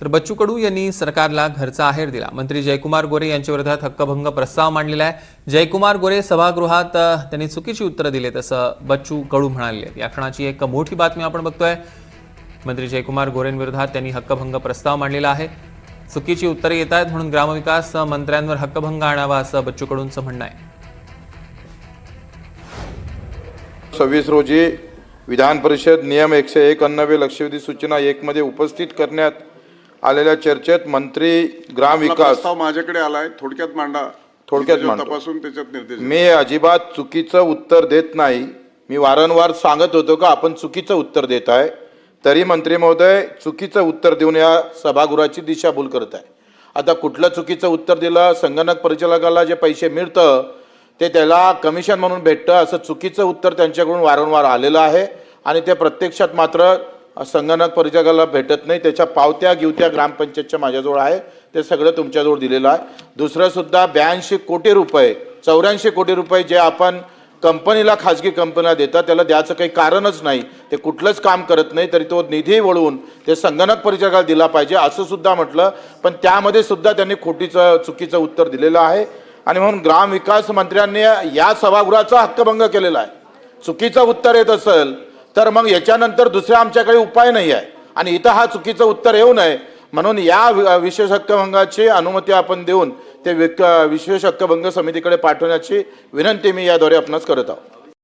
तर बच्चू कडू यांनी सरकारला घरचा आहेर दिला। मंत्री जयकुमार गोरे यांच्या विरोधात हक्कभंग प्रस्ताव मांडलेला आहे। जयकुमार गोरे सभागृहात त्यांनी चुकीची उत्तरं दिली असं बच्चू कडू म्हणाले। या क्षणाची एक मोठी बातमी आपण बघतोय। मंत्री जयकुमार गोरेंविरोधात त्यांनी हक्कभंग प्रस्ताव मांडलेला आहे। चुकीची उत्तरे येत आहेत म्हणून ग्रामविकास मंत्र्यांवर हक्कभंग आणावा असं बच्चू कडूंचं म्हणणं आहे। 26 रोजी विधान परिषद नियम 101 अन्वये लक्षवेधी सूचना 1 मध्ये उपस्थित करण्यात आलेल्या चर्चेत मंत्री ग्रामविकास प्रस्ताव माझ्याकडे आलाय, थोडक्यात मांडा। थोडक्यात मांडतो। तपासून त्याच्यात निर्देश मी अजिबात चुकीचं उत्तर देत नाही। मी वारंवार सांगत होतो का आपण चुकीचं उत्तर देत आहे, तरी मंत्री महोदय चुकीचं उत्तर देऊन या सभागृहाची दिशाभूल करत आहे। आता कुठलं चुकीचं उत्तर दिलं? संगणक परिचालकाला जे पैसे मिळतं ते त्याला कमिशन म्हणून भेटतं असं चुकीचं उत्तर त्यांच्याकडून वारंवार आलेलं आहे आणि ते प्रत्यक्षात मात्र संगणक परिचालकाला भेटत नाही। त्याच्या पावत्या गिवत्या ग्रामपंचायतच्या माझ्याजवळ आहे, ते सगळं तुमच्याजवळ दिलेलं आहे। दुसरं सुद्धा 82 कोटी रुपये 84 कोटी रुपये जे आपण कंपनीला, खाजगी कंपनीला देतात त्याला द्यायचं काही कारणच नाही। ते कुठलंच काम करत नाही, तरी तो निधी वळवून ते संगणक परिचालकाला दिला पाहिजे असं सुद्धा म्हटलं, पण त्यामध्ये सुद्धा त्यांनी चुकीचं उत्तर दिलेलं आहे। आणि म्हणून ग्रामविकास मंत्र्यांनी या सभागृहाचा हक्कभंग केलेला आहे। चुकीचं उत्तर येत असेल तर मग याच्यानंतर दुसरा आमच्याकडे उपाय नाही आहे आणि इथं हा चुकीचं उत्तर येऊ नये म्हणून या विशेष हक्कभंगाची अनुमती आपण देऊन ते विशेष हक्कभंग समितीकडे पाठवण्याची विनंती मी याद्वारे आपणास करत आहोत।